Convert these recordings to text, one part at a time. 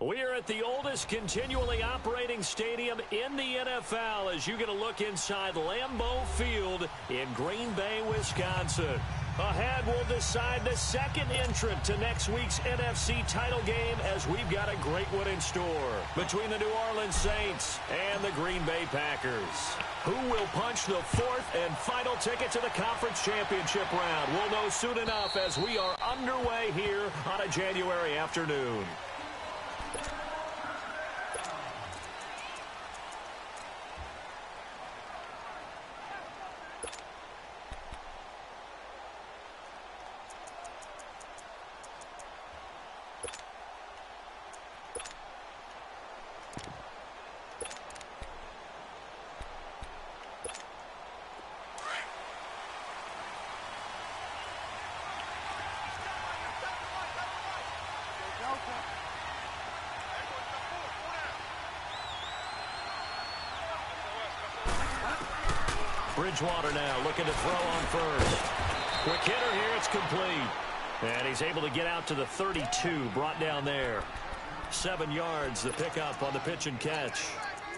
We are at the oldest continually operating stadium in the NFL as you get a look inside Lambeau Field in Green Bay, Wisconsin. Ahead, we'll decide the second entrant to next week's NFC title game as we've got a great one in store between the New Orleans Saints and the Green Bay Packers. Who will punch the fourth and final ticket to the conference championship round? We'll know soon enough as we are underway here on a January afternoon. Bridgewater now looking to throw on first. Quick hitter here, it's complete. And he's able to get out to the 32, brought down there. 7 yards, the pickup on the pitch and catch.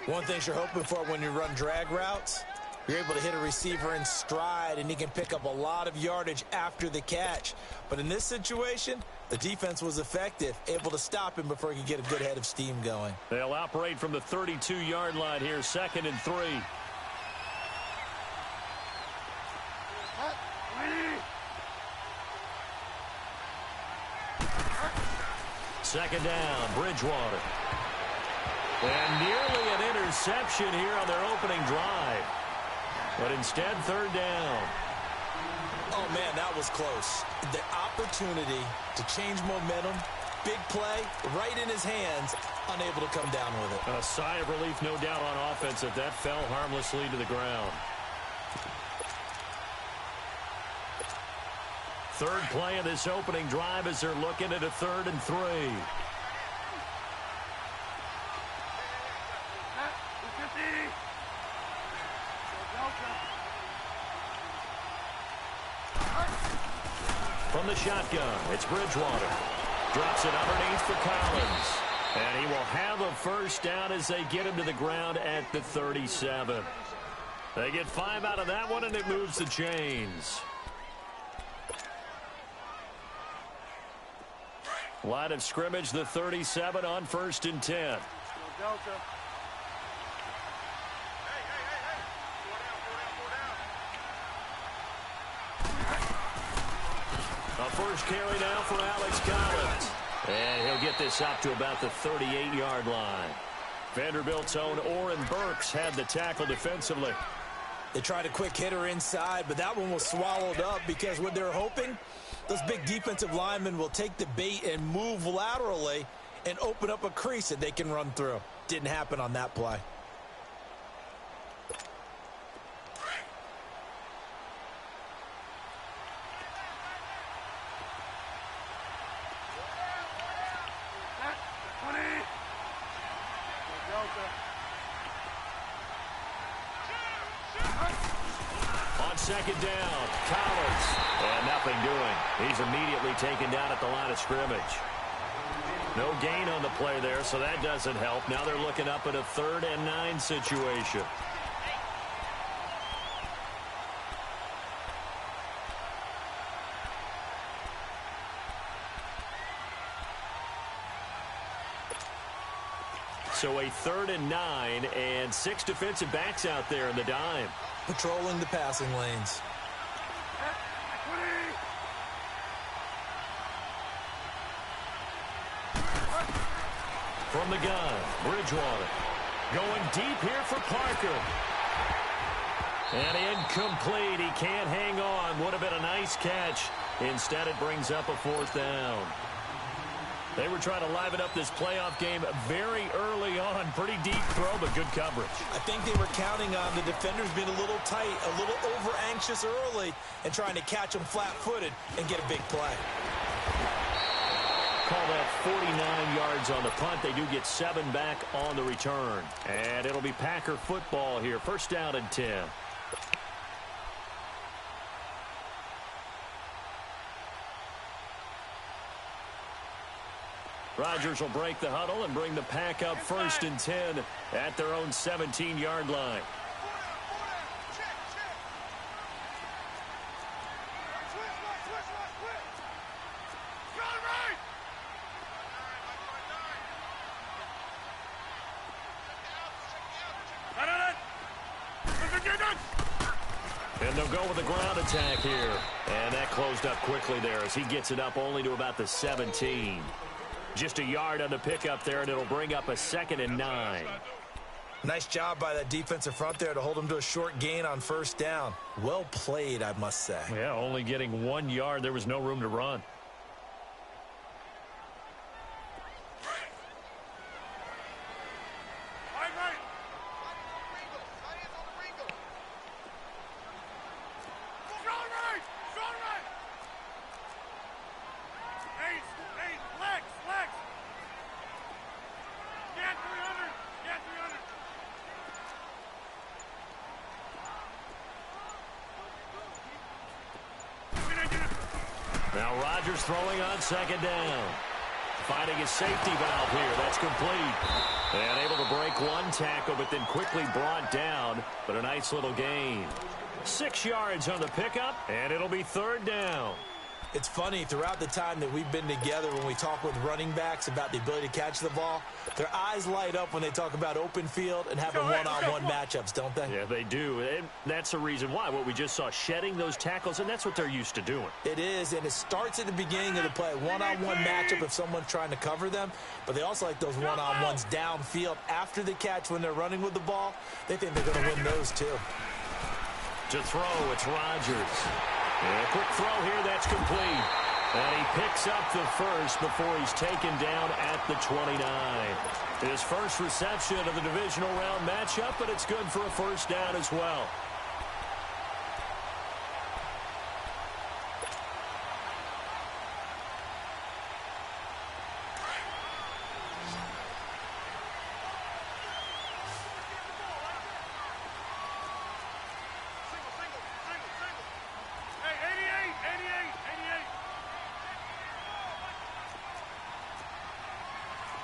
One thing you're hoping for when you run drag routes, you're able to hit a receiver in stride, and he can pick up a lot of yardage after the catch. But in this situation, the defense was effective, able to stop him before he could get a good head of steam going. They'll operate from the 32-yard line here, 2nd and 3. Second down, Bridgewater. And nearly an interception here on their opening drive. But instead, 3rd down. Oh, man, that was close. The opportunity to change momentum, big play, right in his hands, unable to come down with it. A sigh of relief, no doubt, on offense if that fell harmlessly to the ground. 3rd play of this opening drive as they're looking at a 3rd and 3. From the shotgun, it's Bridgewater. Drops it underneath for Collins. And he will have a first down as they get him to the ground at the 37. They get 5 out of that one, and it moves the chains. Line of scrimmage, the 37 on 1st and 10. A first carry now for Alex Collins. And he'll get this up to about the 38-yard line. Vanderbilt's own Oren Burks had the tackle defensively. They tried a quick hitter inside, but that one was swallowed up because what they're hoping, those big defensive linemen will take the bait and move laterally and open up a crease that they can run through. Didn't happen on that play. On 2nd down, Collins. And nothing doing. He's immediately taken down at the line of scrimmage. No gain on the play there, so that doesn't help. Now they're looking up at a 3rd and 9 situation. So a 3rd and 9 and 6 defensive backs out there in the dime. Patrolling the passing lanes. From the gun, Bridgewater. Going deep here for Parker. And incomplete. He can't hang on. Would have been a nice catch. Instead, it brings up a 4th down. They were trying to liven up this playoff game very early on. Pretty deep throw, but good coverage. I think they were counting on the defenders being a little tight, a little over-anxious early, and trying to catch them flat-footed and get a big play. Call that 49 yards on the punt. They do get 7 back on the return. And it'll be Packer football here. 1st down and 10. Rodgers will break the huddle and bring the pack up 1st and 10 at their own 17-yard line. And they'll go with a ground attack here. And that closed up quickly there as he gets it up only to about the 17. Just a yard on the pickup there, and it'll bring up a 2nd and 9. Nice job by that defensive front there to hold him to a short gain on 1st down. Well played, I must say. Yeah, only getting 1 yard. There was no room to run. Now Rodgers throwing on 2nd down. Finding his safety valve here. That's complete. And able to break 1 tackle, but then quickly brought down. But a nice little gain. 6 yards on the pickup, and it'll be 3rd down. It's funny, throughout the time that we've been together, when we talk with running backs about the ability to catch the ball, their eyes light up when they talk about open field and having one-on-one matchups, don't they? Yeah, they do. And that's the reason why. What we just saw, shedding those tackles, and that's what they're used to doing. It is, and it starts at the beginning of the play. One-on-one matchup if someone's trying to cover them, but they also like those one-on-ones downfield after the catch when they're running with the ball. They think they're going to win those, too. To throw, it's Rodgers. And a quick throw here, that's complete. And he picks up the first before he's taken down at the 29. His first reception of the divisional round matchup, but it's good for a 1st down as well.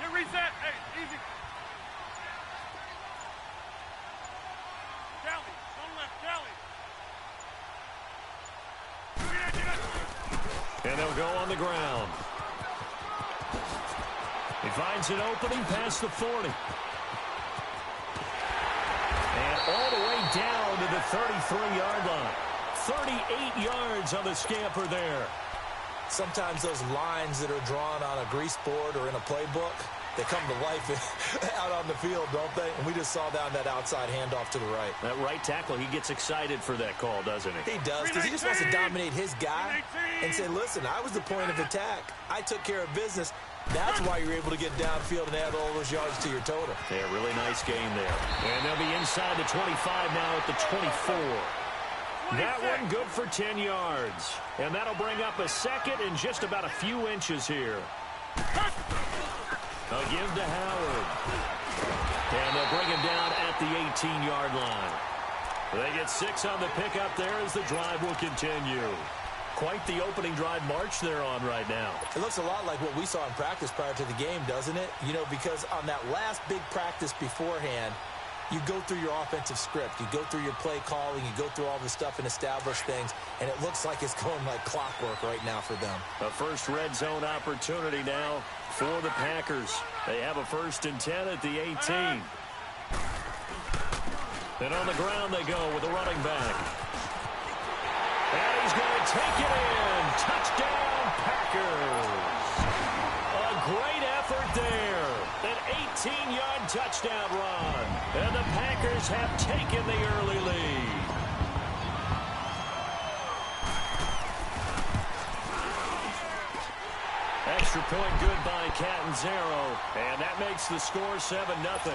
Reset. Hey, easy. Callie, on left, Callie. And they'll go on the ground. He finds an opening past the 40. And all the way down to the 33-yard line. 38 yards on the scamper there. Sometimes those lines that are drawn on a grease board or in a playbook, they come to life out on the field, don't they? And we just saw down that outside handoff to the right. That right tackle, he gets excited for that call, doesn't he? He does, because he just wants to dominate his guy and say, listen, I was the point of attack. I took care of business. That's why you're able to get downfield and add all those yards to your total. Yeah, really nice game there. And they'll be inside the 25 now at the 24. That one good for 10 yards. And that'll bring up a 2nd and just about a few inches here. They'll give to Howard. And they'll bring him down at the 18-yard line. They get 6 on the pickup there as the drive will continue. Quite the opening drive march they're on right now. It looks a lot like what we saw in practice prior to the game, doesn't it? You know, because on that last big practice beforehand, you go through your offensive script. You go through your play calling. You go through all the stuff and establish things. And it looks like it's going like clockwork right now for them. A first red zone opportunity now for the Packers. They have a 1st and 10 at the 18. And on the ground they go with a running back. And he's going to take it in. Touchdown, Packers. A great effort there. An 18-yard touchdown run. And the Packers have taken the early lead. Extra point good by Catanzaro. And that makes the score 7-0.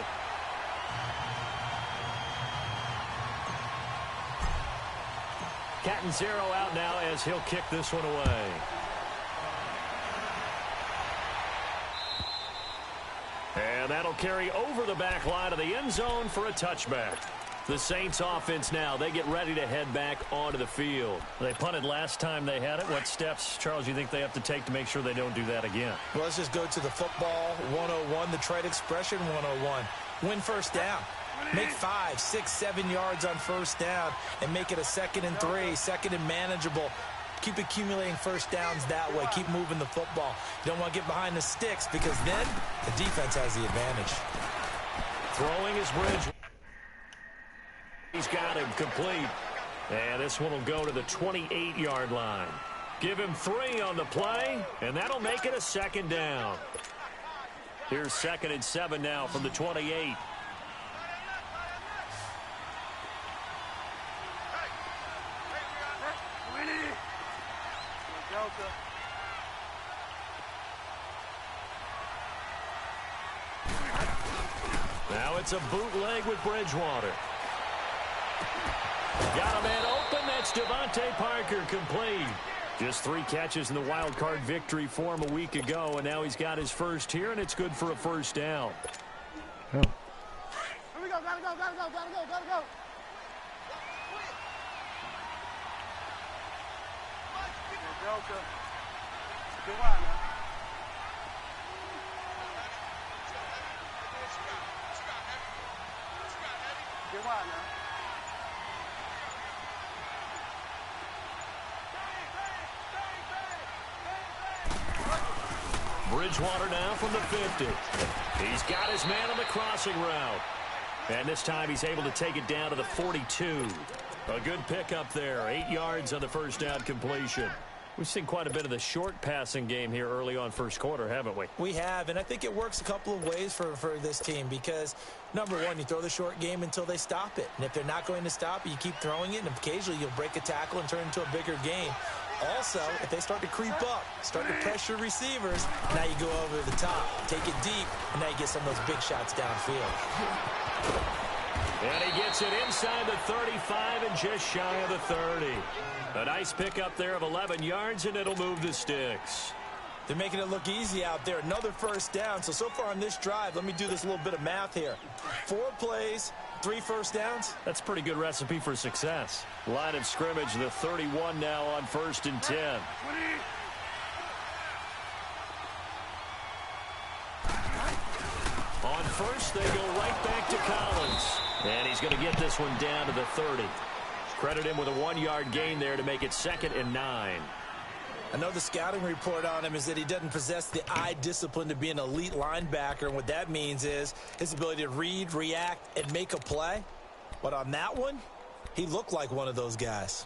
Catanzaro out now as he'll kick this one away. And that'll carry over the back line of the end zone for a touchback. The Saints offense now, they get ready to head back onto the field. They punted last time they had it. What steps, Charles, you think they have to take to make sure they don't do that again? Well, let's just go to the football 101, the trade expression 101. Win first down. Make 5, 6, 7 yards on first down and make it a 2nd and 3, 2nd and manageable. Keep accumulating first downs that way. Keep moving the football. You don't want to get behind the sticks because then the defense has the advantage. Throwing his bridge. He's got him complete. And this one will go to the 28-yard line. Give him 3 on the play, and that'll make it a 2nd down. Here's 2nd and 7 now from the 28. Now it's a bootleg with Bridgewater. Got a man open. That's Devontae Parker complete. Just 3 catches in the wild card victory for him a week ago, and now he's got his first here, and it's good for a first down. Here we go, gotta go. Delta. Get wide now. Get wide now. Bridgewater now from the 50. He's got his man on the crossing route. And this time he's able to take it down to the 42. A good pickup there. 8 yards on the first down completion. We've seen quite a bit of the short passing game here early on first quarter, haven't we? We have, and I think it works a couple of ways for this team because, number one, you throw the short game until they stop it. And if they're not going to stop it, you keep throwing it, and occasionally you'll break a tackle and turn it into a bigger game. Also, if they start to creep up, start to pressure receivers, now you go over the top, take it deep, and now you get some of those big shots downfield. And he gets it inside the 35 and just shy of the 30. A nice pickup there of 11 yards, and it'll move the sticks. They're making it look easy out there. Another first down. So far on this drive, let me do this little bit of math here. 4 plays, 3 first downs. That's a pretty good recipe for success. Line of scrimmage, the 31 now on 1st and 10. On first, they go right back to Collins. And he's going to get this one down to the 30. Credit him with a 1-yard gain there to make it 2nd and 9. I know the scouting report on him is that he doesn't possess the eye discipline to be an elite linebacker. And what that means is his ability to read, react, and make a play. But on that one, he looked like one of those guys.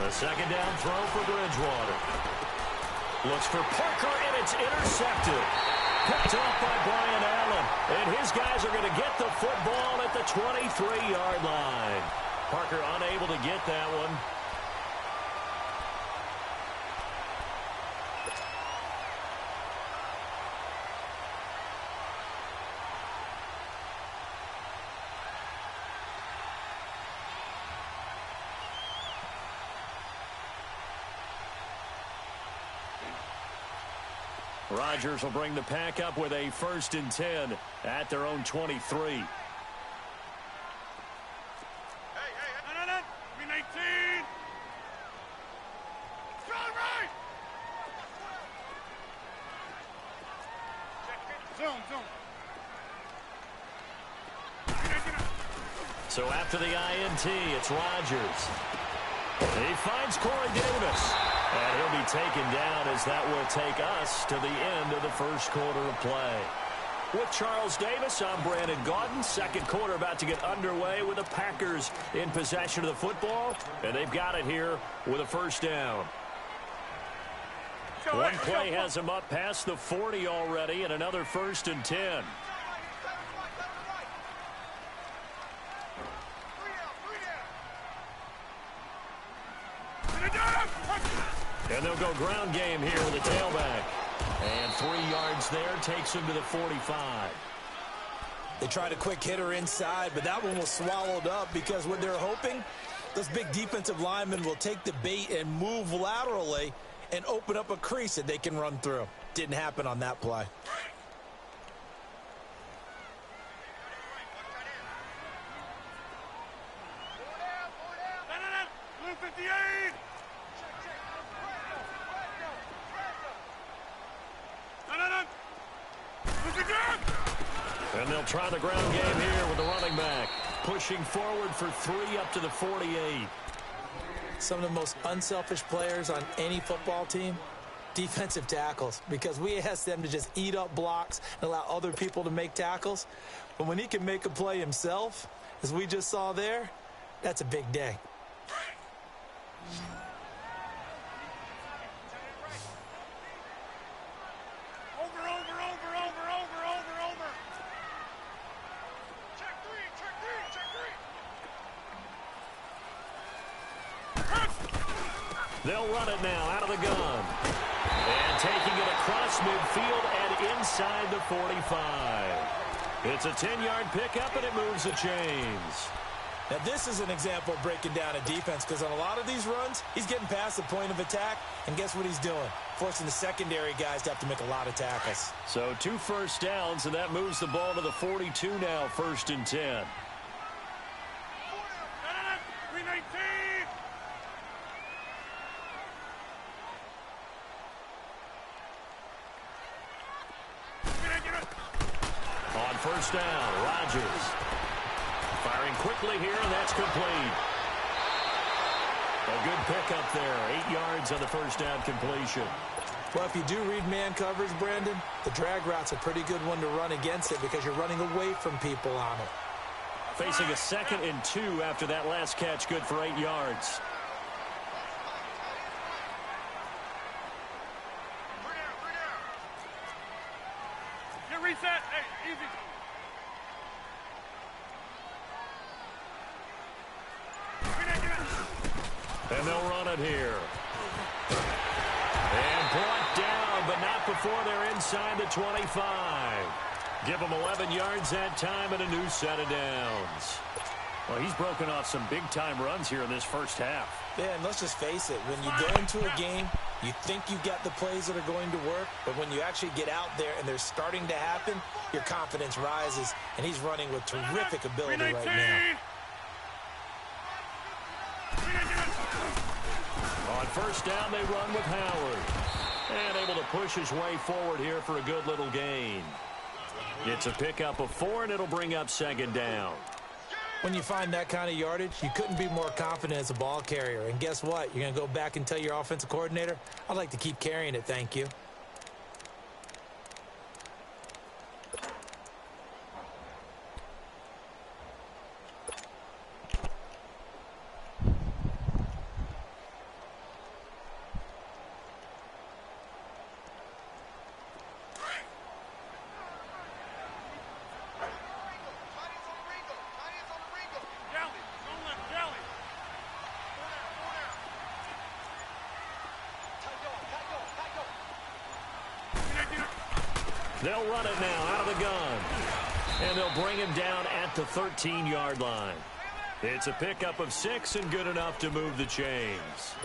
A 2nd down throw for Bridgewater. Looks for Parker, and it's intercepted. Picked off by Brian Allen. And his guys are going to get the football at the 23-yard line. Parker unable to get that one. Rodgers will bring the pack up with a 1st and 10 at their own 23. Hey, no. Green 18. Strong right. Zoom. So after the INT, it's Rodgers. He finds Corey Davis. And he'll be taken down as that will take us to the end of the first quarter of play. With Charles Davis, I'm Brandon Gaudin. Second quarter about to get underway with the Packers in possession of the football. And they've got it here with a first down. One play has them up past the 40 already, and another 1st and 10. And they'll go ground game here with the tailback. And 3 yards there takes him to the 45. They tried a quick hitter inside, but that one was swallowed up because what they're hoping, those big defensive linemen will take the bait and move laterally and open up a crease that they can run through. Didn't happen on that play. Blue 58. And they'll try the ground game here with the running back. Pushing forward for 3 up to the 48. Some of the most unselfish players on any football team, defensive tackles, because we ask them to just eat up blocks and allow other people to make tackles. But when he can make a play himself, as we just saw there, that's a big day. They'll run it now out of the gun. And taking it across midfield and inside the 45. It's a 10-yard pickup, and it moves the chains. Now, this is an example of breaking down a defense because on a lot of these runs, he's getting past the point of attack, and guess what he's doing? Forcing the secondary guys to have to make a lot of tackles. So 2 first downs, and that moves the ball to the 42 now, 1st and 10. On 1st down, Rodgers. Firing quickly here, and that's complete. A good pickup there. 8 yards on the 1st down completion. Well, if you do read man coverage, Brandon, the drag route's a pretty good one to run against it because you're running away from people on it. Facing a 2nd and 2 after that last catch, good for 8 yards. Reset. Hey, easy. And they'll run it here. And brought down, but not before they're inside the 25. Give them 11 yards that time and a new set of downs. Well, he's broken off some big-time runs here in this first half. Yeah, and let's just face it. When you go into a game, you think you've got the plays that are going to work, but when you actually get out there and they're starting to happen, your confidence rises, and he's running with terrific ability right now. On 1st down, they run with Howard. And able to push his way forward here for a good little gain. It's a pickup of 4, and it'll bring up 2nd down. When you find that kind of yardage, you couldn't be more confident as a ball carrier. And guess what? You're going to go back and tell your offensive coordinator, I'd like to keep carrying it, thank you. They'll run it now out of the gun. And they'll bring him down at the 13-yard line. It's a pickup of 6 and good enough to move the chains.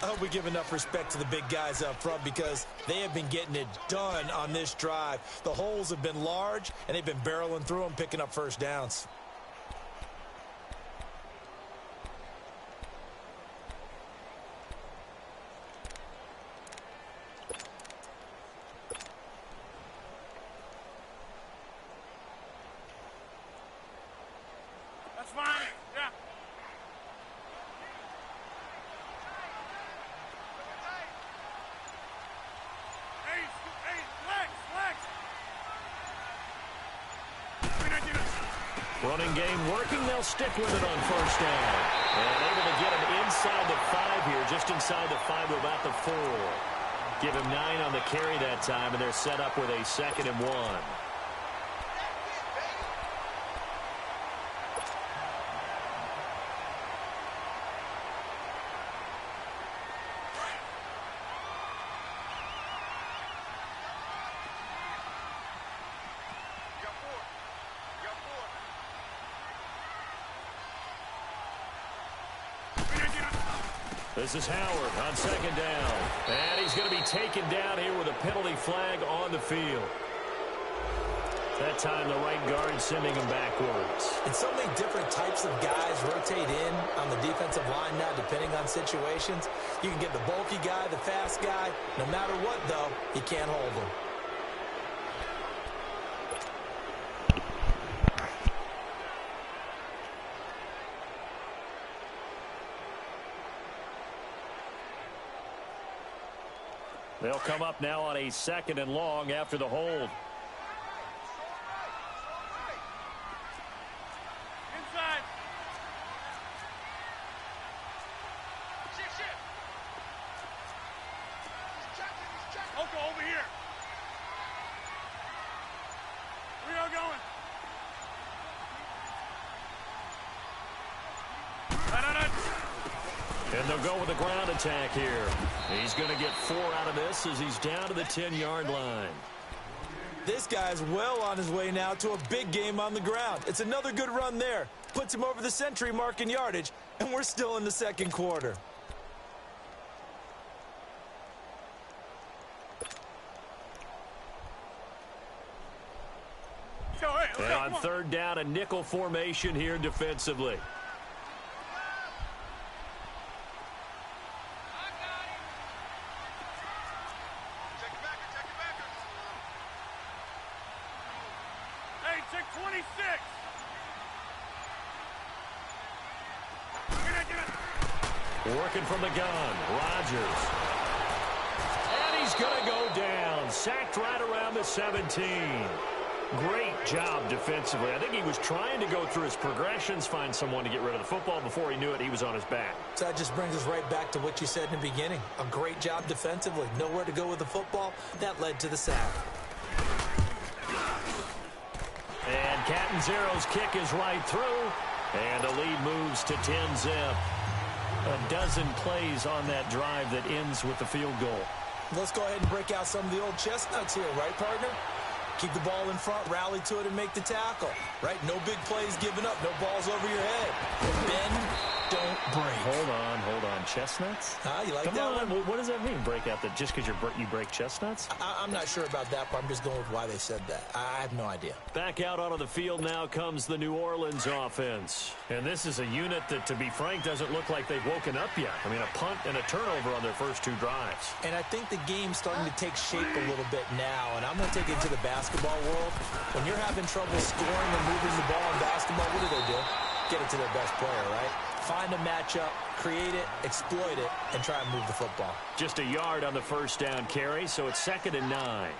I hope we give enough respect to the big guys up front because they have been getting it done on this drive. The holes have been large, and they've been barreling through them, picking up 1st downs. That's fine. Yeah. Hey, flex. Running game working. They'll stick with it on 1st down. And able to get him inside the 5 here, just inside the 5 to about the 4. Give him 9 on the carry that time, and they're set up with a 2nd and 1. This is Howard on second down. And he's going to be taken down here with a penalty flag on the field. That time the right guard sending him backwards. And so many different types of guys rotate in on the defensive line now depending on situations. You can get the bulky guy, the fast guy. No matter what, though, you can't hold him. They'll come up now on a second and long after the hold. Inside. Oko, over here. We are going. And they'll go with a ground attack here. He's going to get 4 out of this as he's down to the 10-yard line. This guy's well on his way now to a big game on the ground. It's another good run there. Puts him over the century mark in yardage, and we're still in the second quarter. And on third down, a nickel formation here defensively. Check 26. Working from the gun, Rodgers. And he's going to go down. Sacked right around the 17. Great job defensively. I think he was trying to go through his progressions, find someone to get rid of the football. Before he knew it, he was on his back. So that just brings us right back to what you said in the beginning. A great job defensively. Nowhere to go with the football. That led to the sack. And Catanzero's kick is right through. And the lead moves to 10-zip. A dozen plays on that drive that ends with the field goal. Let's go ahead and break out some of the old chestnuts here, right, partner? Keep the ball in front, rally to it, and make the tackle. Right? No big plays given up. No balls over your head. Bend, don't break. Hold on. Chestnuts? You like Come that on. one? What does that mean, break out? That just because you break chestnuts? I'm not sure about that, but I'm just going with why they said that. I have no idea. Back out onto the field now comes the New Orleans offense. And this is a unit that, to be frank, doesn't look like they've woken up yet. I mean, a punt and a turnover on their first 2 drives. And I think the game's starting to take shape a little bit now, and I'm going to take it to the basketball world. When you're having trouble scoring and moving the ball in basketball, what do? Get it to their best player, right? Find a matchup, create it, exploit it, and try and move the football. Just a yard on the first down carry, so it's 2nd and 9.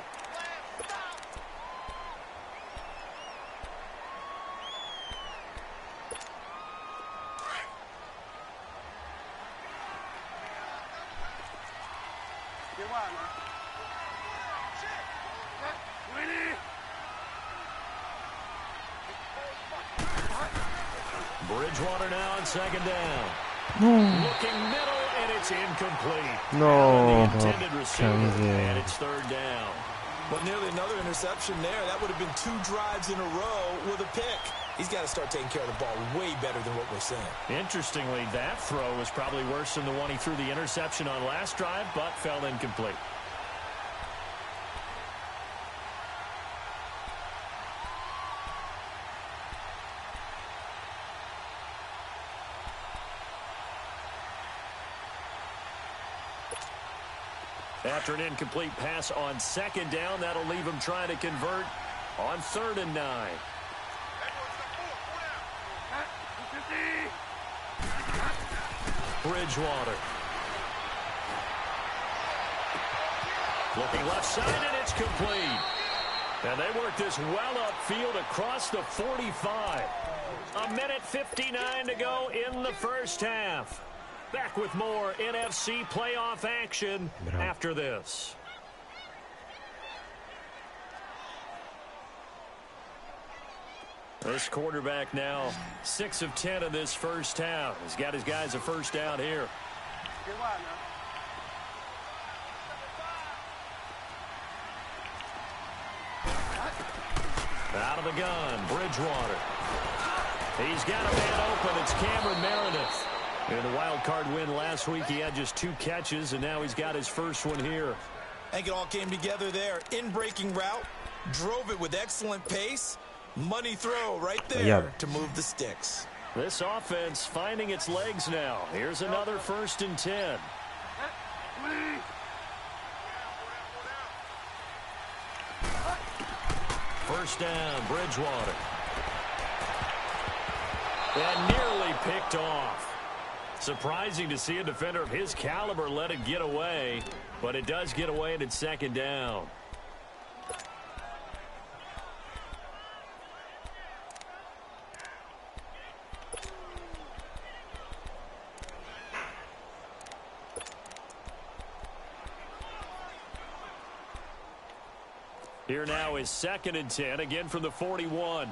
Bridgewater now on 2nd down. Looking middle, and it's incomplete. No. The intended receiver, and it's 3rd down. Well, nearly another interception there. That would have been 2 drives in a row with a pick. He's got to start taking care of the ball way better than what we're seeing. Interestingly, that throw was probably worse than the one he threw the interception on last drive, but fell incomplete. After an incomplete pass on 2nd down, that'll leave him trying to convert on 3rd and 9. Bridgewater. Looking left side, and it's complete. And they work this well upfield across the 45. 1:59 to go in the first half. Back with more NFC playoff action after this. This quarterback now 6 of 10 in this first half. He's got his guys a first down here. Out of the gun, Bridgewater. He's got a man open. It's Cameron Meredith. In the wild card win last week, he had just 2 catches, and now he's got his first one here. I think it all came together there. In-breaking route, drove it with excellent pace. Money throw right there to move the sticks. This offense finding its legs now. Here's another 1st and 10. First down, Bridgewater. And nearly picked off. Surprising to see a defender of his caliber let it get away, but it does get away and it's 2nd down. Here now is 2nd and 10, again from the 41.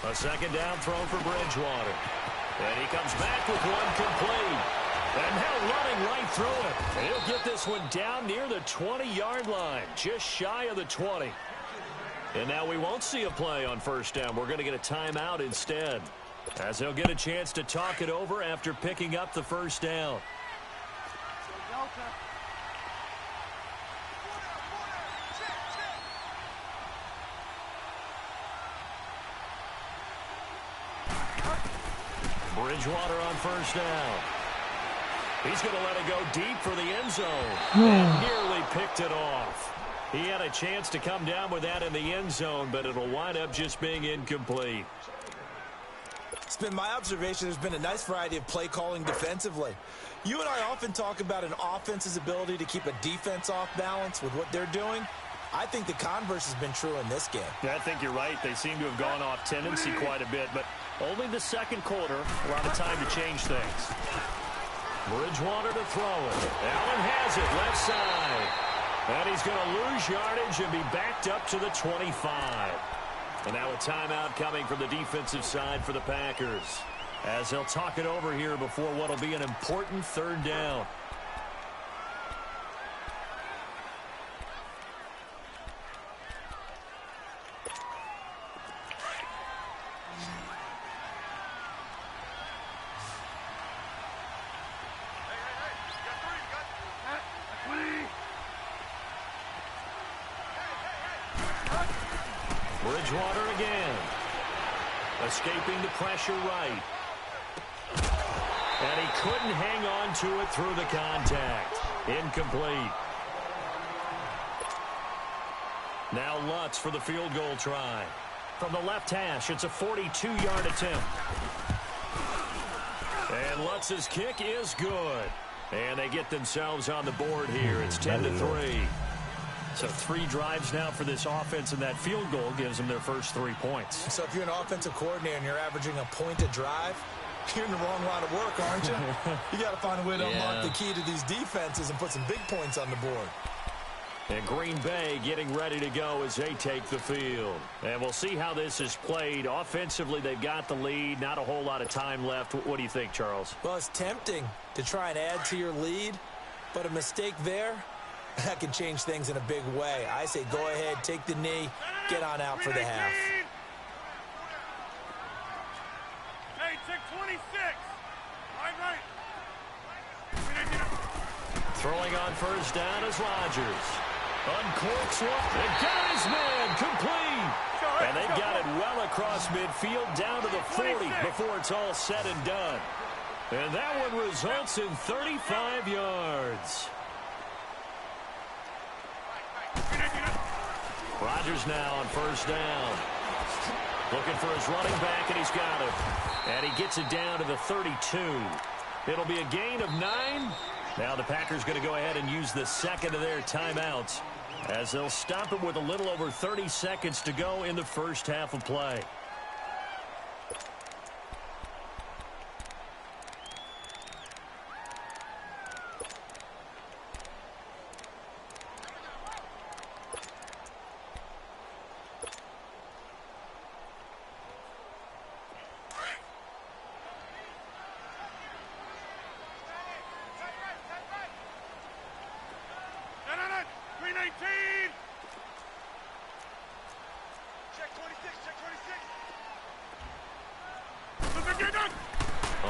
A 2nd down throw for Bridgewater. And he comes back with one complete. And now running right through it. He'll get this one down near the 20-yard line, just shy of the 20. And now we won't see a play on 1st down. We're going to get a timeout instead, as he'll get a chance to talk it over after picking up the 1st down. Bridgewater on 1st down. He's going to let it go deep for the end zone. And nearly picked it off. He had a chance to come down with that in the end zone, but it'll wind up just being incomplete. It's been my observation there's been a nice variety of play calling defensively. You and I often talk about an offense's ability to keep a defense off balance with what they're doing. I think the converse has been true in this game. Yeah, I think you're right. They seem to have gone off tendency quite a bit, but only the 2nd quarter, a lot of time to change things. Bridgewater to throw it. Allen has it, left side. And he's going to lose yardage and be backed up to the 25. And now a timeout coming from the defensive side for the Packers, as they'll talk it over here before what will be an important 3rd down. Bridgewater again. Escaping the pressure right. And he couldn't hang on to it through the contact. Incomplete. Now Lutz for the field goal try. From the left hash, it's a 42-yard attempt. And Lutz's kick is good. And they get themselves on the board here. It's 10-3. So 3 drives now for this offense, and that field goal gives them their first 3 points. So if you're an offensive coordinator and you're averaging a point a drive, you're in the wrong line of work, aren't you? You got to find a way to unlock the key to these defenses and put some big points on the board. And Green Bay getting ready to go as they take the field. And we'll see how this is played. Offensively, they've got the lead. Not a whole lot of time left. What do you think, Charles? Well, it's tempting to try and add to your lead, but a mistake there, that can change things in a big way. I say go ahead, take the knee, get on out for the half. Hey, check 26. Right. Throwing on 1st down is Rodgers. Uncorks one. They got his man complete. And they got it well across midfield down to the 40 before it's all said and done. And that one results in 35 yards. Rodgers now on 1st down. Looking for his running back, and he's got it. And he gets it down to the 32. It'll be a gain of 9. Now the Packers going to go ahead and use the 2nd of their timeouts, as they'll stop it with a little over 30 seconds to go in the first half of play.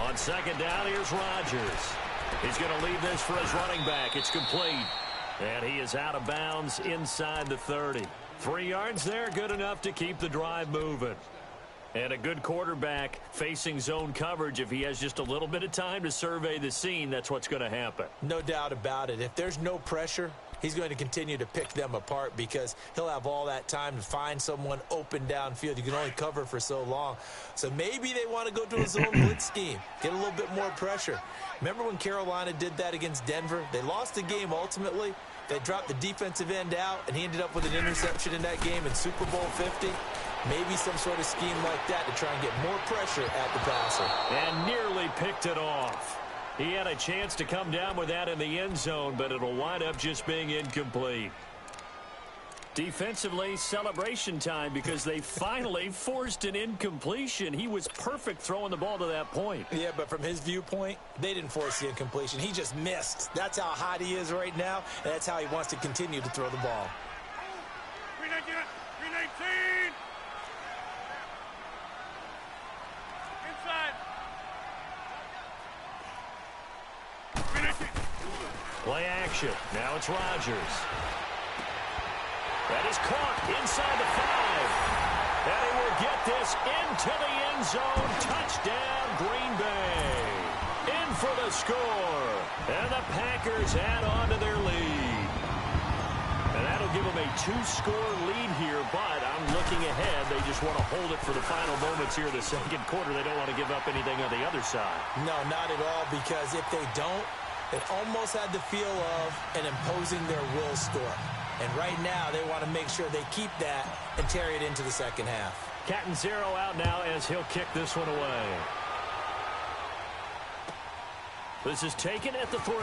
On second down, here's Rodgers. He's going to leave this for his running back. It's complete. And he is out of bounds inside the 30. 3 yards there, good enough to keep the drive moving. And a good quarterback facing zone coverage, if he has just a little bit of time to survey the scene, that's what's going to happen. No doubt about it. If there's no pressure, he's going to continue to pick them apart because he'll have all that time to find someone open downfield. You can only cover for so long. So maybe they want to go to a zone blitz scheme, get a little bit more pressure. Remember when Carolina did that against Denver? They lost the game ultimately. They dropped the defensive end out, and he ended up with an interception in that game in Super Bowl 50. Maybe some sort of scheme like that to try and get more pressure at the passer. And nearly picked it off. He had a chance to come down with that in the end zone, but it'll wind up just being incomplete. Defensively, celebration time because they finally forced an incompletion. He was perfect throwing the ball to that point. Yeah, but from his viewpoint, they didn't force the incompletion. He just missed. That's how hot he is right now, and that's how he wants to continue to throw the ball. 319. Inside. 319. Play action. Now it's Rodgers. That is caught inside the 5. And he will get this into the end zone. Touchdown, Green Bay. In for the score. And the Packers add on to their lead. And that'll give them a 2-score lead here, but I'm looking ahead. They just want to hold it for the final moments here in the second quarter. They don't want to give up anything on the other side. No, not at all, because if they don't, it almost had the feel of an imposing their will storm. And right now, they want to make sure they keep that and carry it into the second half. Cat and zero out now as he'll kick this one away. This is taken at the 3.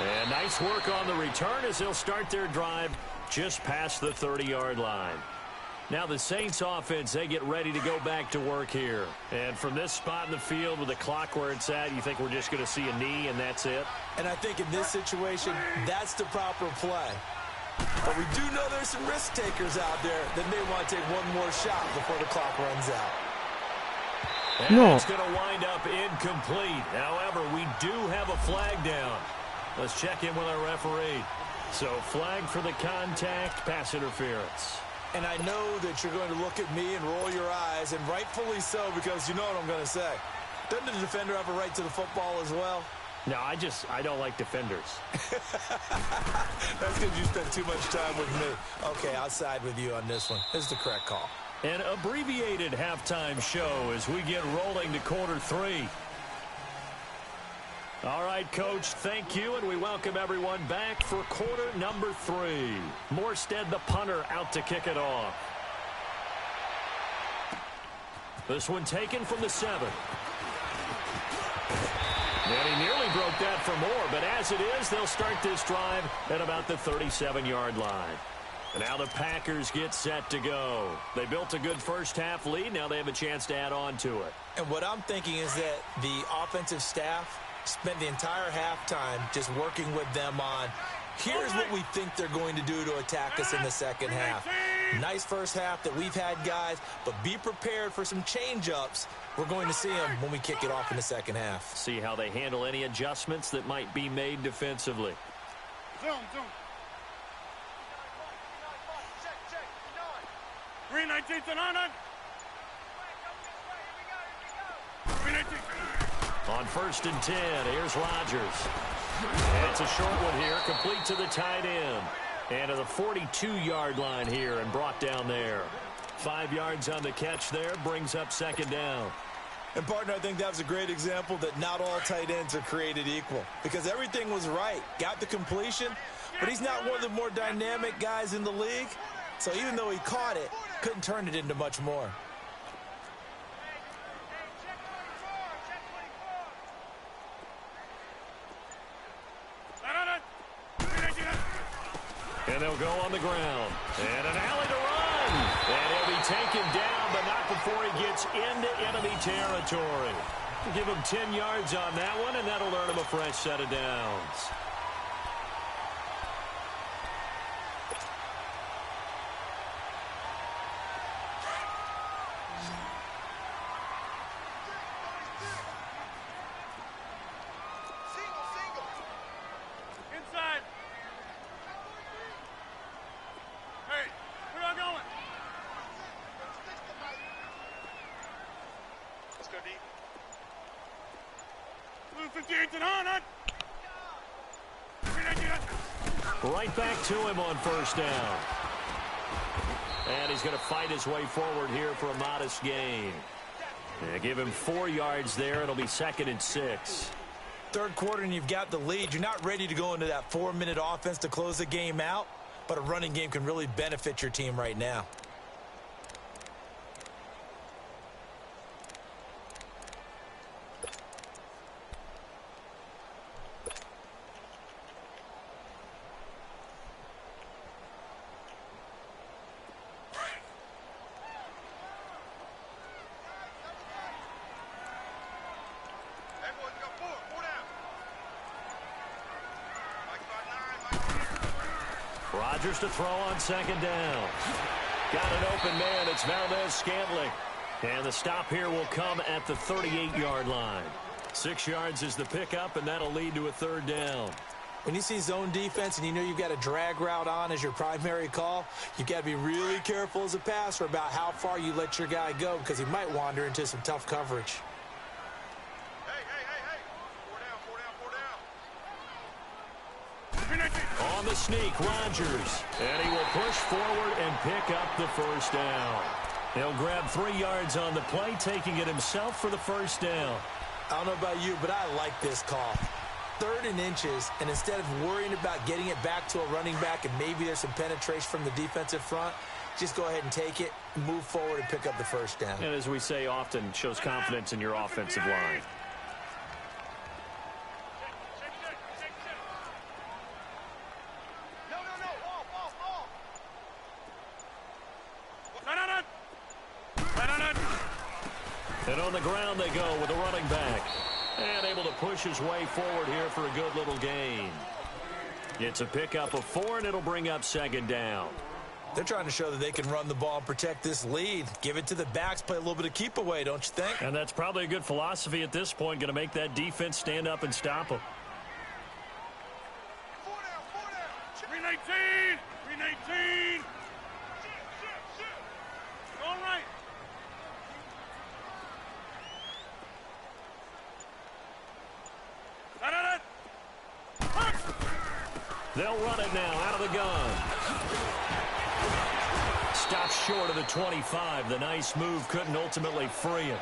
And nice work on the return as they'll start their drive just past the 30-yard line. Now the Saints offense, they get ready to go back to work here. And from this spot in the field with the clock where it's at, you think we're just going to see a knee and that's it? And I think in this situation, that's the proper play. But we do know there's some risk takers out there that may want to take one more shot before the clock runs out. And it's going to wind up incomplete. However, we do have a flag down. Let's check in with our referee. So flag for the contact, pass interference. And I know that you're going to look at me and roll your eyes, and rightfully so, because you know what I'm going to say. Doesn't the defender have a right to the football as well? No, I don't like defenders. That's because you spend too much time with me. Okay, I'll side with you on this one. This is the correct call. An abbreviated halftime show as we get rolling to quarter 3. All right, Coach, thank you, and we welcome everyone back for quarter number 3. Morstead, the punter, out to kick it off. This one taken from the 7. And he nearly broke that for more, but as it is, they'll start this drive at about the 37-yard line. And now the Packers get set to go. They built a good first-half lead. Now they have a chance to add on to it. And what I'm thinking is that the offensive staff spent the entire halftime just working with them on, here's what we think they're going to do to attack us in the second half. Nice first half that we've had, guys, but be prepared for some change-ups. We're going to see them when we kick it off in the second half. See how they handle any adjustments that might be made defensively. Zone. 319 to 9. 319. On 1st and 10, here's Rodgers. And it's a short one here, complete to the tight end. And to the 42-yard line here and brought down there. 5 yards on the catch there, brings up second down. And, partner, I think that was a great example that not all tight ends are created equal. Because everything was right. Got the completion, but he's not one of the more dynamic guys in the league. So even though he caught it, couldn't turn it into much more. And they'll go on the ground. And an alley to run. And he'll be taken down, but not before he gets into enemy territory. Give him 10 yards on that one, and that'll earn him a fresh set of downs. Right back to him on first down. And he's going to fight his way forward here for a modest gain. Yeah, give him 4 yards there. It'll be 2nd and 6. Third quarter and you've got the lead. You're not ready to go into that 4-minute offense to close the game out, but a running game can really benefit your team right now. Rodgers to throw on 2nd down. Got an open man. It's Valdez-Scantling. And the stop here will come at the 38-yard line. 6 yards is the pickup, and that'll lead to a 3rd down. When you see zone defense and you know you've got a drag route on as your primary call, you've got to be really careful as a passer about how far you let your guy go because he might wander into some tough coverage. On the sneak, Rodgers. And he will push forward and pick up the 1st down. He'll grab 3 yards on the play, taking it himself for the 1st down. I don't know about you, but I like this call. 3rd and inches, and instead of worrying about getting it back to a running back and maybe there's some penetration from the defensive front, just go ahead and take it, move forward, and pick up the 1st down. And as we say often, shows confidence in your offensive line. And on the ground they go with a running back. And able to push his way forward here for a good little gain. It's a pickup of 4, and it'll bring up 2nd down. They're trying to show that they can run the ball and protect this lead. Give it to the backs, play a little bit of keep away, don't you think? And that's probably a good philosophy at this point. Going to make that defense stand up and stop them. 319! 319! All right. They'll run it now out of the gun. Stops short of the 25. The nice move couldn't ultimately free him.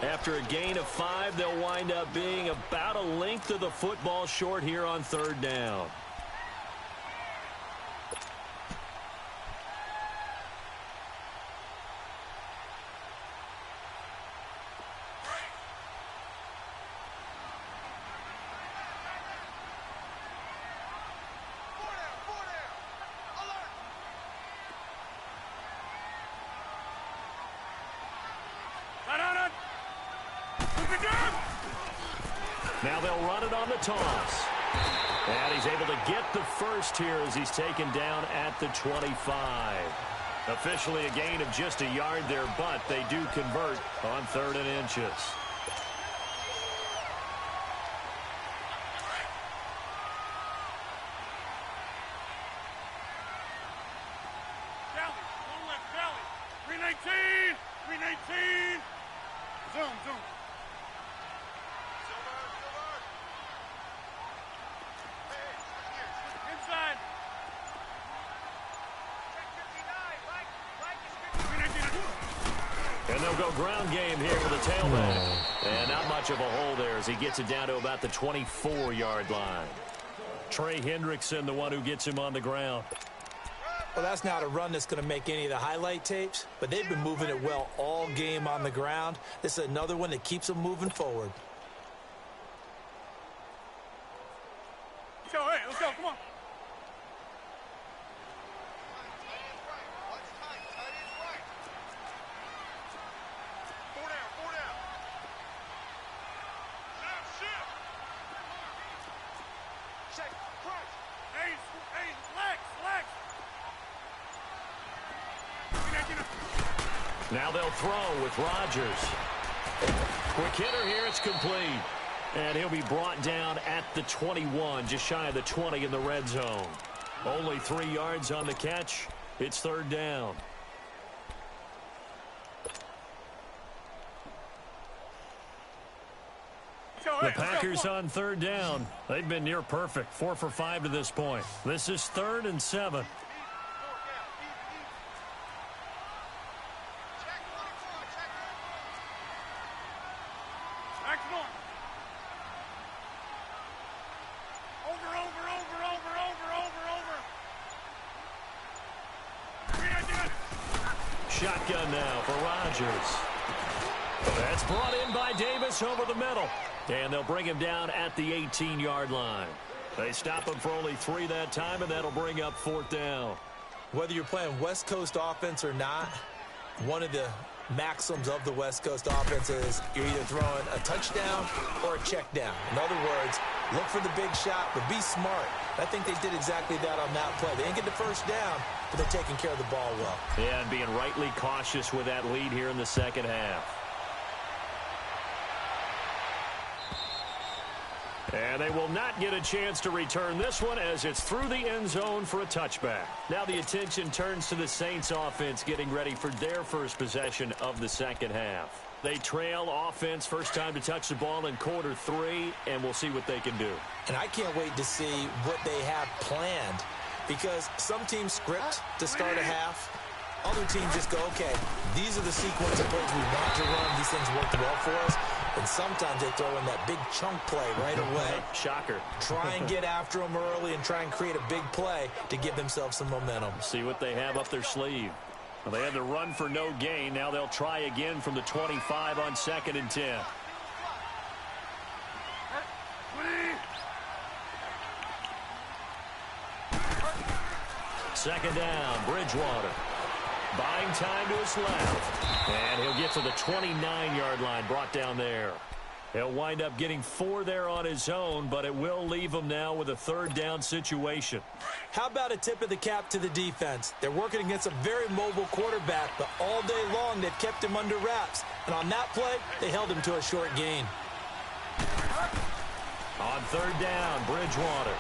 After a gain of 5, they'll wind up being about a length of the football short here on 3rd down. Now they'll run it on the toss. And he's able to get the 1st here as he's taken down at the 25. Officially a gain of just a yard there, but they do convert on 3rd and inches. Valley, one left, Valley. 319! 319! Zoom, zoom. Inside. And they'll go ground game here with a tailback. And not much of a hole there as he gets it down to about the 24-yard line. Trey Hendrickson, the one who gets him on the ground. Well, that's not a run that's going to make any of the highlight tapes, but they've been moving it well all game on the ground. This is another one that keeps them moving forward. Let's go, hey, let's go, come on. Now they'll throw with Rodgers. Quick hitter here, it's complete. And he'll be brought down at the 21, just shy of the 20 in the red zone. Only 3 yards on the catch. It's 3rd down. Go, The Packers on third down. They've been near perfect, 4 for 5 to this point. This is 3rd and 7. Shotgun now for Rodgers. That's brought in by Davis over the middle. And they'll bring him down at the 18-yard line. They stop him for only 3 that time, and that'll bring up 4th down. Whether you're playing West Coast offense or not, one of the maxims of the West Coast offense is you're either throwing a touchdown or a check down. In other words, look for the big shot, but be smart. I think they did exactly that on that play. They didn't get the first down, but they're taking care of the ball well. Yeah, and being rightly cautious with that lead here in the second half. And they will not get a chance to return this one as it's through the end zone for a touchback. Now the attention turns to the Saints offense getting ready for their first possession of the second half. They trail offense, first time to touch the ball in quarter 3, and we'll see what they can do. And I can't wait to see what they have planned, because some teams script to start a half. Other teams just go, okay, these are the sequence of plays we want to run. These things worked well for us. And sometimes they throw in that big chunk play right away. Shocker. Try and get after them early and try and create a big play to give themselves some momentum. See what they have up their sleeve. Well, they had to run for no gain. Now they'll try again from the 25 on 2nd and 10. Second down, Bridgewater. Buying time to his left. And he'll get to the 29-yard line, brought down there. He'll wind up getting 4 there on his own, but it will leave him now with a 3rd down situation. How about a tip of the cap to the defense? They're working against a very mobile quarterback, but all day long they've kept him under wraps. And on that play, they held him to a short gain. On 3rd down, Bridgewater.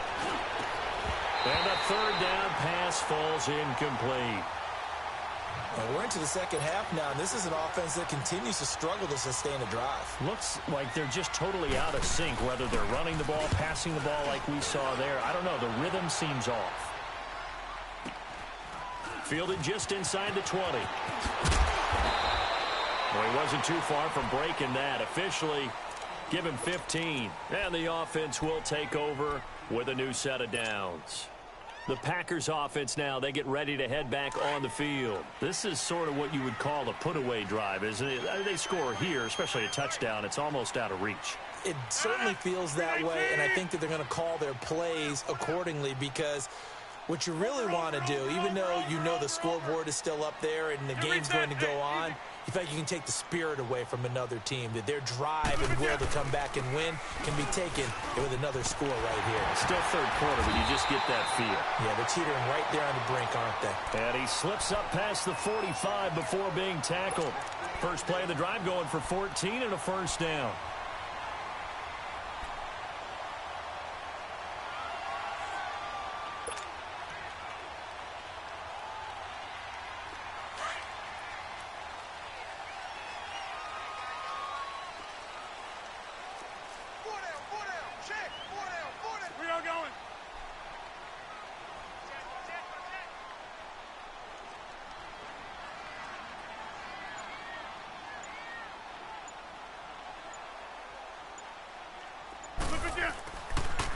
And a 3rd down pass falls incomplete. And we're into the second half now, and this is an offense that continues to struggle to sustain a drive. Looks like they're just totally out of sync, whether they're running the ball, passing the ball like we saw there. I don't know. The rhythm seems off. Fielded just inside the 20. Well, he wasn't too far from breaking that. Officially, give him 15. And the offense will take over with a new set of downs. The Packers offense now, they get ready to head back on the field. This is sort of what you would call a put-away drive, isn't it? They score here, especially a touchdown. It's almost out of reach. It certainly feels that way, and I think that they're going to call their plays accordingly, because what you really want to do, even though you know the scoreboard is still up there and the game's going to go on, you feel like you can take the spirit away from another team, that their drive and will to come back and win can be taken with another score right here. Still 3rd quarter, but you just get that feel. Yeah, they're teetering right there on the brink, aren't they? And he slips up past the 45 before being tackled. First play of the drive going for 14 and a 1st down.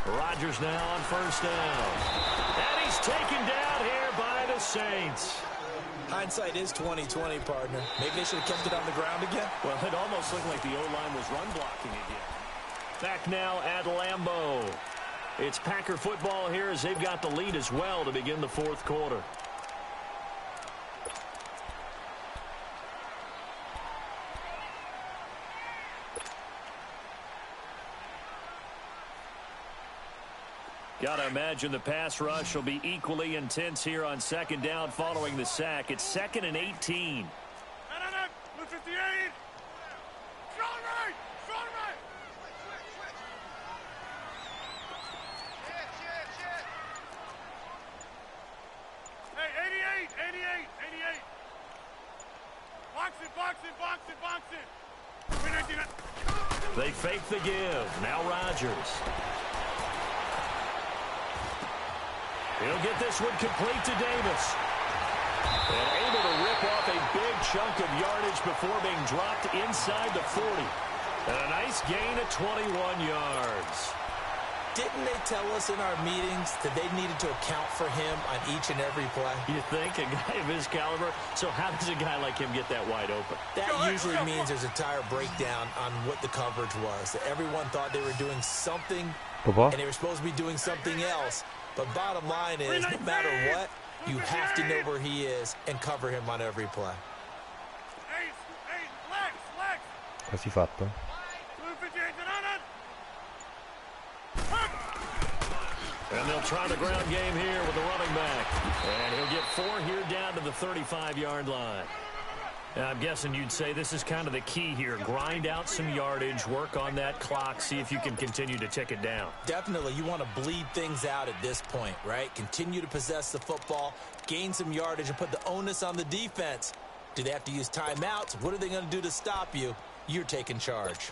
Rodgers now on 1st down. And he's taken down here by the Saints. Hindsight is 20/20, partner. Maybe they should have kept it on the ground again. Well, it almost looked like the O-line was run blocking again. Back now at Lambeau. It's Packer football here as they've got the lead as well to begin the 4th quarter. Got to imagine the pass rush will be equally intense here on 2nd down following the sack. It's 2nd and 18. No. 58. Shot right. Hey, 88. Box it. They fake the give. Now Rodgers. He'll get this one complete to Davis. And able to rip off a big chunk of yardage before being dropped inside the 40. And a nice gain of 21 yards. Didn't they tell us in our meetings that they needed to account for him on each and every play? You think? A guy of his caliber? So how does a guy like him get that wide open? That usually means there's a tire breakdown on what the coverage was. That everyone thought they were doing something, and they were supposed to be doing something else. But bottom line is, no matter what, you have to know where he is and cover him on every play. Quasi fatto. And they'll try the ground game here with the running back. And he'll get 4 here down to the 35-yard line. Now, I'm guessing you'd say this is kind of the key here. Grind out some yardage, work on that clock, see if you can continue to tick it down. Definitely. You want to bleed things out at this point, right? Continue to possess the football, gain some yardage, and put the onus on the defense. Do they have to use timeouts? What are they going to do to stop you? You're taking charge.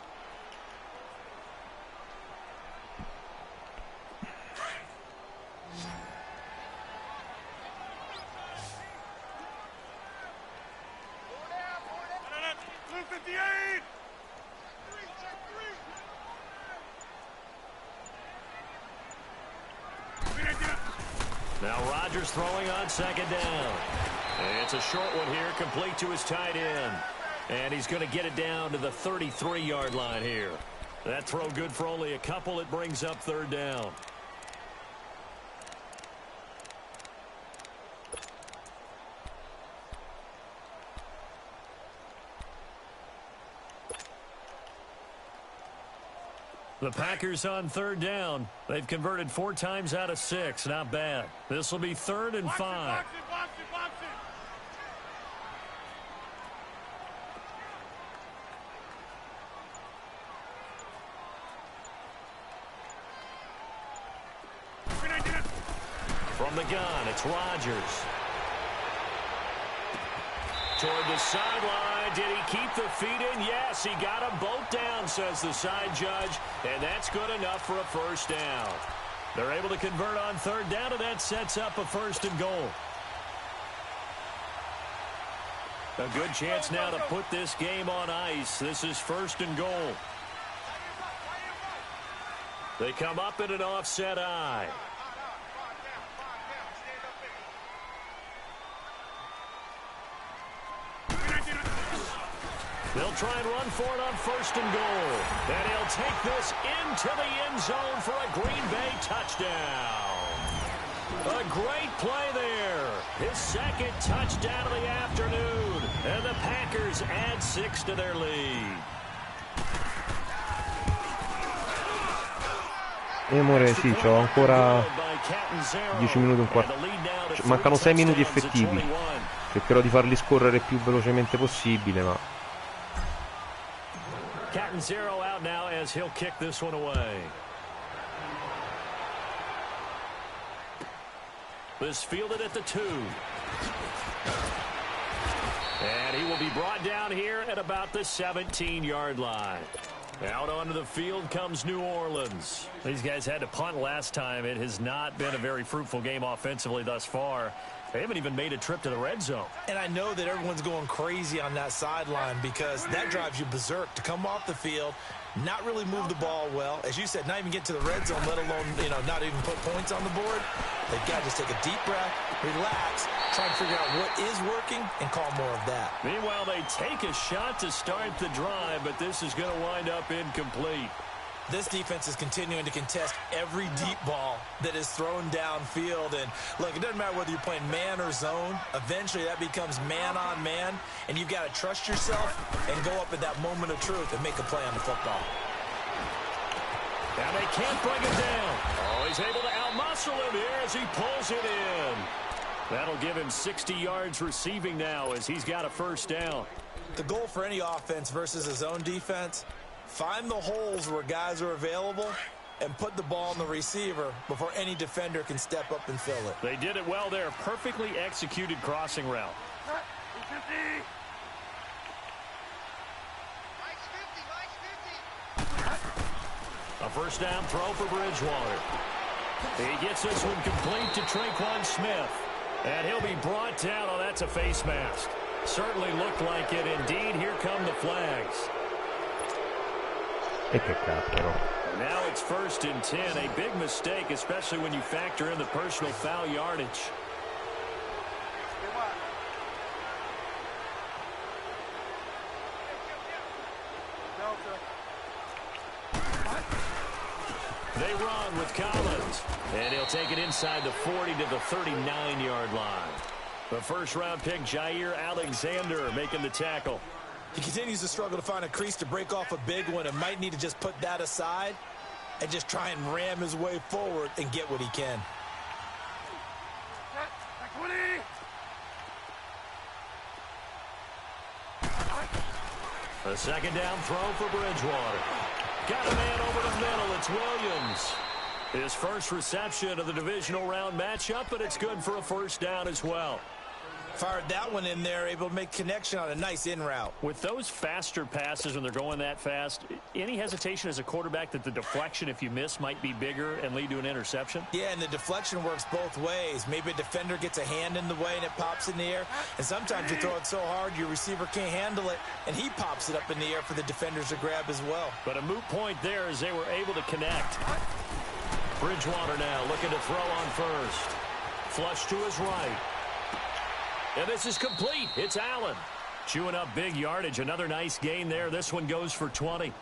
Now Rodgers throwing on second down. It's a short one here, complete to his tight end. And he's going to get it down to the 33-yard line here. That throw good for only a couple. It brings up third down. The Packers on third down. They've converted 4 times out of 6. Not bad. This will be 3rd and 5. Box it. From the gun, it's Rodgers. Toward the sideline. Did he keep the feet in? Yes, he got them both down, says the side judge. And that's good enough for a first down. They're able to convert on third down, and that sets up a 1st and goal. A good chance now to put this game on ice. This is 1st and goal. They come up in an offset eye. They'll try and run for it on 1st and goal. And he'll take this into the end zone for a Green Bay touchdown. A great play there. His 2nd touchdown of the afternoon. And the Packers add 6 to their lead. Amore, sì, c'ho ancora 10 minuti e un quarto. Mancano 6 minuti effettivi. Cercherò di farli scorrere il più velocemente possibile, ma... Catanzaro out now as he'll kick this one away. This fielded at the 2. And he will be brought down here at about the 17-yard line. Out onto the field comes New Orleans. These guys had to punt last time. It has not been a very fruitful game offensively thus far. They haven't even made a trip to the red zone. And I know that everyone's going crazy on that sideline because that drives you berserk to come off the field, not really move the ball well. As you said, not even get to the red zone, let alone, not even put points on the board. They've got to just take a deep breath, relax, try and figure out what is working, and call more of that. Meanwhile, they take a shot to start the drive, but this is going to wind up incomplete. This defense is continuing to contest every deep ball that is thrown downfield. And, look, it doesn't matter whether you're playing man or zone. Eventually, that becomes man-on-man, and you've got to trust yourself and go up at that moment of truth and make a play on the football. Now they can't bring it down. Oh, he's able to outmuscle him here as he pulls it in. That'll give him 60 yards receiving now as he's got a first down. The goal for any offense versus a zone defense, find the holes where guys are available and put the ball on the receiver before any defender can step up and fill it. They did it well there. Perfectly executed crossing route. A first down throw for Bridgewater. He gets this one complete to Traquan Smith. And he'll be brought down. Oh, that's a face mask. Certainly looked like it. Indeed, here come the flags. E che cappero. Now it's 1st and 10. A big mistake, especially when you factor in the personal foul yardage. They run with Collins. And he'll take it inside the 40 to the 39-yard line. The first-round pick, Jair Alexander, making the tackle. He continues to struggle to find a crease to break off a big one and might need to just put that aside and just try and ram his way forward and get what he can. A second down throw for Bridgewater. Got a man over the middle. It's Williams. His first reception of the divisional round matchup, but it's good for a first down as well. Fired that one in there, able to make connection on a nice in route. With those faster passes when they're going that fast, any hesitation as a quarterback that the deflection, if you miss, might be bigger and lead to an interception? Yeah, and the deflection works both ways. Maybe a defender gets a hand in the way and it pops in the air. And sometimes you throw it so hard your receiver can't handle it, and he pops it up in the air for the defenders to grab as well. But a moot point there as they were able to connect. Bridgewater now looking to throw on first. Flush to his right. And this is complete. It's Allen. Chewing up big yardage. Another nice gain there. This one goes for 20.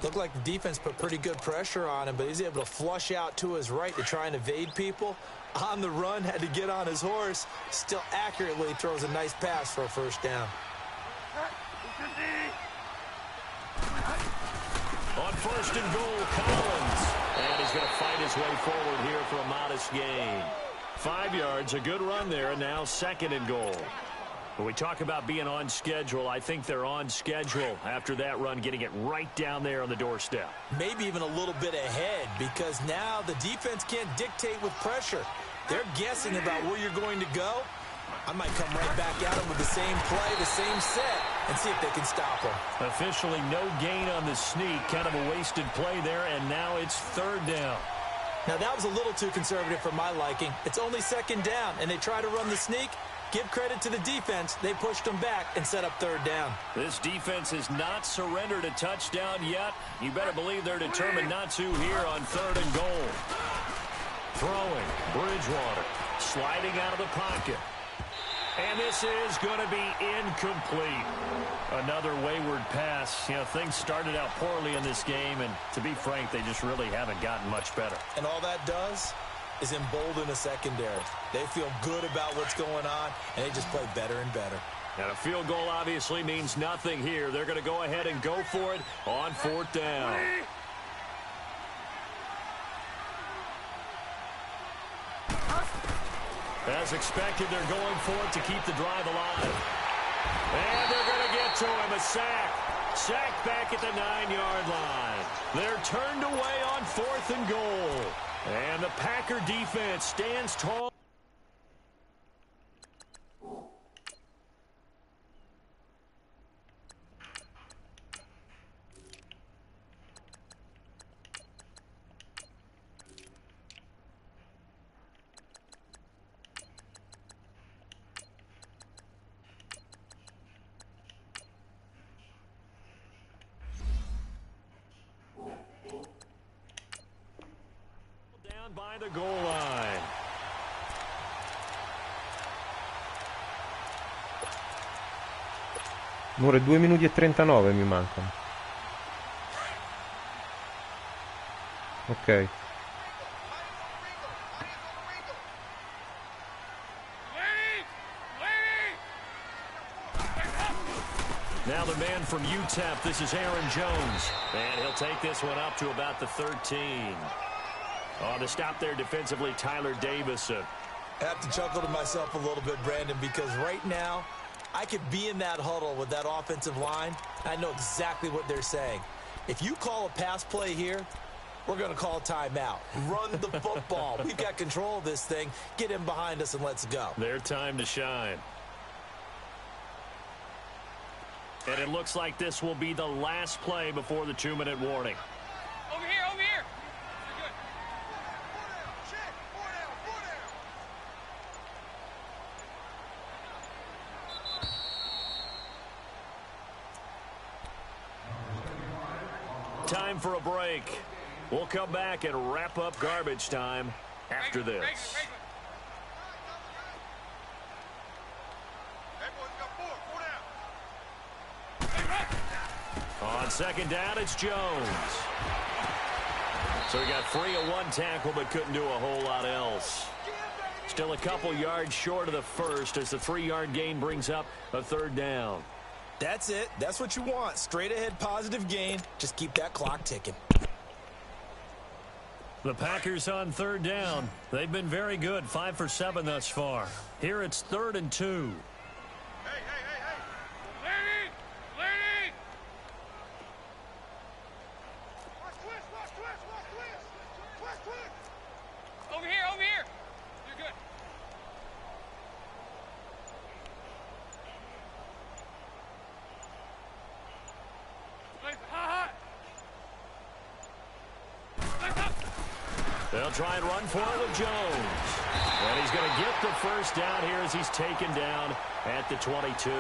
Looked like the defense put pretty good pressure on him, but he's able to flush out to his right to try and evade people. On the run, had to get on his horse. Still accurately throws a nice pass for a first down. On 1st and goal, Collins. And he's going to fight his way forward here for a modest gain. 5 yards, a good run there, and now 2nd and goal. When we talk about being on schedule, I think they're on schedule after that run, getting it right down there on the doorstep. Maybe even a little bit ahead, because now the defense can't dictate with pressure. They're guessing about where you're going to go. I might come right back at them with the same play, the same set, and see if they can stop them. Officially no gain on the sneak, kind of a wasted play there, and now it's 3rd down. Now, that was a little too conservative for my liking. It's only 2nd down, and they try to run the sneak. Give credit to the defense. They pushed them back and set up 3rd down. This defense has not surrendered a touchdown yet. You better believe they're determined not to here on 3rd and goal. Throwing, Bridgewater, sliding out of the pocket. And this is going to be incomplete. Another wayward pass. You know, things started out poorly in this game, and to be frank, they just really haven't gotten much better. And all that does is embolden a secondary. They feel good about what's going on, and they just play better and better. And a field goal obviously means nothing here. They're going to go ahead and go for it on 4th down. As expected, they're going for it to keep the drive alive. And they're going to get to him. A sack. Sack back at the 9-yard line. They're turned away on 4th and goal. And the Packer defense stands tall. By the goal line. Un'ora e 2 minuti e 39 mi mancano. Ok. Now the man from UTEP, this is Aaron Jones. And he'll take this one up to about the 13. Oh, the stop there defensively, Tyler Davison. I have to chuckle to myself a little bit, Brandon, because right now I could be in that huddle with that offensive line. I know exactly what they're saying. If you call a pass play here, we're going to call a timeout. Run the football. We've got control of this thing. Get in behind us and let's go. Their time to shine. And it looks like this will be the last play before the 2-minute warning. Over here, over here. Time for a break. We'll come back and wrap up garbage time after this. On second down, it's Jones. So he got free of one tackle but couldn't do a whole lot else. Still a couple yards short of the first as the 3-yard gain brings up a third down. That's it. That's what you want. Straight ahead positive gain. Just keep that clock ticking. The Packers on third down. They've been very good, 5 for 7 thus far. Here it's 3rd and 2. Hey. Lady! Watch twist! Over here! You're good. They'll try and run for it with Jones. And he's going to get the first down here as he's taken down at the 22.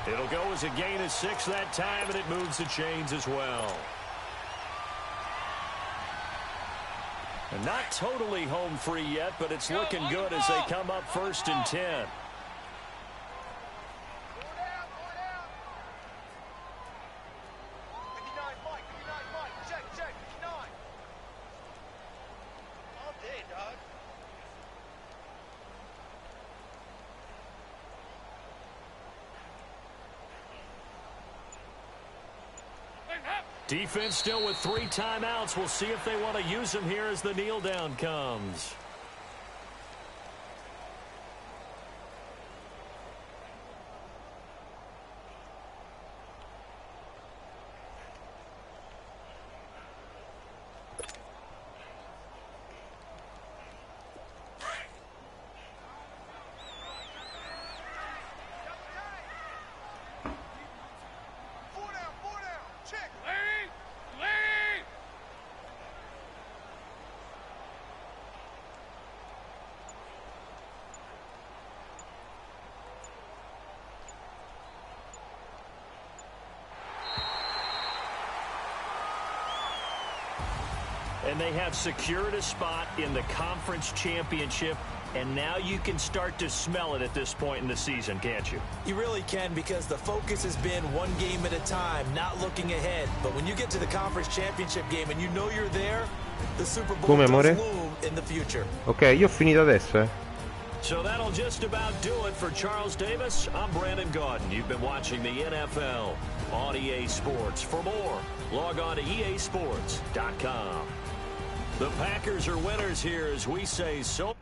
It'll go as a gain of 6 that time, and it moves the chains as well. And not totally home free yet, but it's looking good as they come up 1st and 10. Defense still with 3 timeouts. We'll see if they want to use them here as the kneel down comes. And they have secured a spot in the conference championship, and now you can start to smell it at this point in the season, can't you? You really can, because the focus has been one game at a time, not looking ahead. But when you get to the conference championship game and you know you're there, the Super Bowl does loom in the future. Ok, io ho finito adesso, So that'll just about do it for Charles Davis. I'm Brandon Gaudin. You've been watching the NFL on EA Sports. For more, log on to easports.com. The Packers are winners here as we say so.